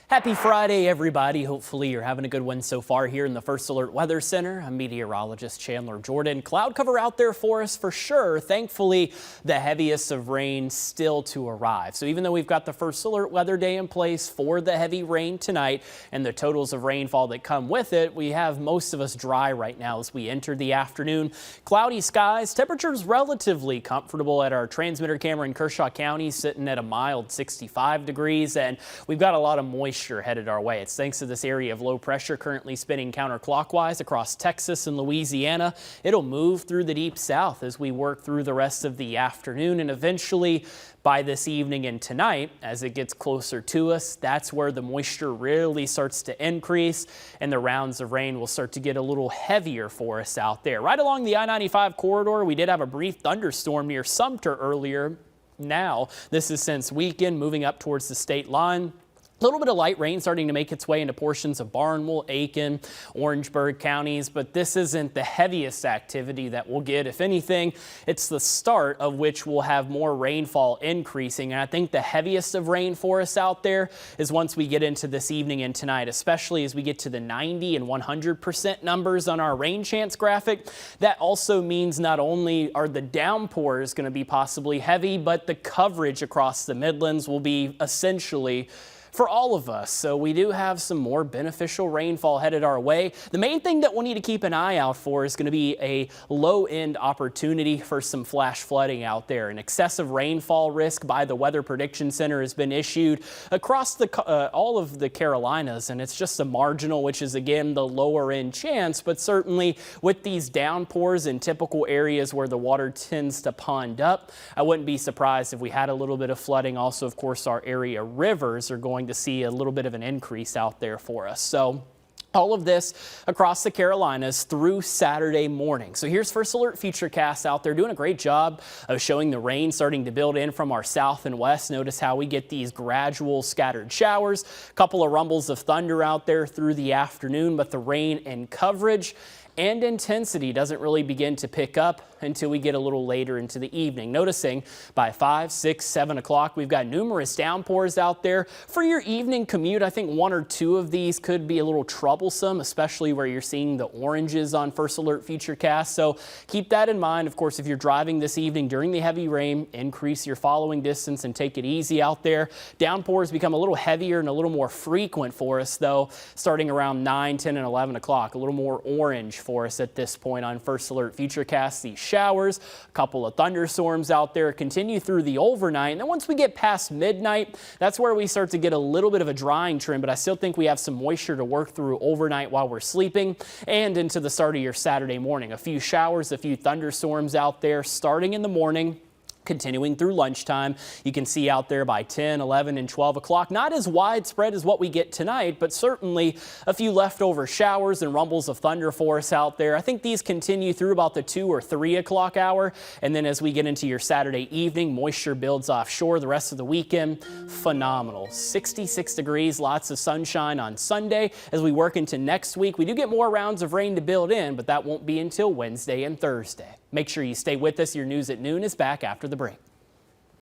Happy Friday, everybody. Hopefully you're having a good one so far here in the First Alert Weather Center. I'm meteorologist Chandler Jordan. Cloud cover out there for us for sure. Thankfully, the heaviest of rain still to arrive. So even though we've got the First Alert Weather Day in place for the heavy rain tonight and the totals of rainfall that come with it, we have most of us dry right now as we enter the afternoon. Cloudy skies, temperatures relatively comfortable at our transmitter camera in Kershaw County, sitting at a mild 65 degrees, and we've got a lot of moisture headed our way. It's thanks to this area of low pressure currently spinning counterclockwise across Texas and Louisiana. It'll move through the deep south as we work through the rest of the afternoon, and eventually by this evening and tonight, as it gets closer to us, that's where the moisture really starts to increase and the rounds of rain will start to get a little heavier for us out there. Right along the I-95 corridor, we did have a brief thunderstorm near Sumter earlier. Now, this is since weekend, moving up towards the state line. A little bit of light rain starting to make its way into portions of Barnwell, Aiken, Orangeburg counties, but this isn't the heaviest activity that we'll get. If anything, it's the start of which we'll have more rainfall increasing. And I think the heaviest of rain for us out there is once we get into this evening and tonight, especially as we get to the 90 and 100% numbers on our rain chance graphic. That also means not only are the downpours going to be possibly heavy, but the coverage across the Midlands will be essentially for all of us. So we do have some more beneficial rainfall headed our way. The main thing that we'll need to keep an eye out for is going to be a low-end opportunity for some flash flooding out there. An excessive rainfall risk by the Weather Prediction Center has been issued across all of the Carolinas, and it's just a marginal, which is again the lower end chance, but certainly with these downpours in typical areas where the water tends to pond up, I wouldn't be surprised if we had a little bit of flooding. Also, of course, our area rivers are going to see a little bit of an increase out there for us. So all of this across the Carolinas through Saturday morning. So here's First Alert Futurecast out there doing a great job of showing the rain starting to build in from our south and west. Notice how we get these gradual scattered showers, a couple of rumbles of thunder out there through the afternoon, but the rain and coverage and intensity doesn't really begin to pick up until we get a little later into the evening. Noticing by 5, 6, 7 o'clock, we've got numerous downpours out there. For your evening commute, I think one or two of these could be a little troublesome, especially where you're seeing the oranges on First Alert Futurecast. So keep that in mind. Of course, if you're driving this evening during the heavy rain, increase your following distance and take it easy out there. Downpours become a little heavier and a little more frequent for us, though, starting around 9, 10, and 11 o'clock. A little more orange for us at this point on First Alert Futurecast. These showers, a couple of thunderstorms out there continue through the overnight, and then once we get past midnight, that's where we start to get a little bit of a drying trend, but I still think we have some moisture to work through overnight while we're sleeping and into the start of your Saturday morning. A few showers, a few thunderstorms out there starting in the morning, continuing through lunchtime. You can see out there by 10, 11, and 12 o'clock. Not as widespread as what we get tonight, but certainly a few leftover showers and rumbles of thunder for us out there. I think these continue through about the 2 or 3 o'clock hour. And then as we get into your Saturday evening, moisture builds offshore the rest of the weekend. Phenomenal. 66 degrees, lots of sunshine on Sunday. As we work into next week, we do get more rounds of rain to build in, but that won't be until Wednesday and Thursday. Make sure you stay with us. Your news at noon is back after the break.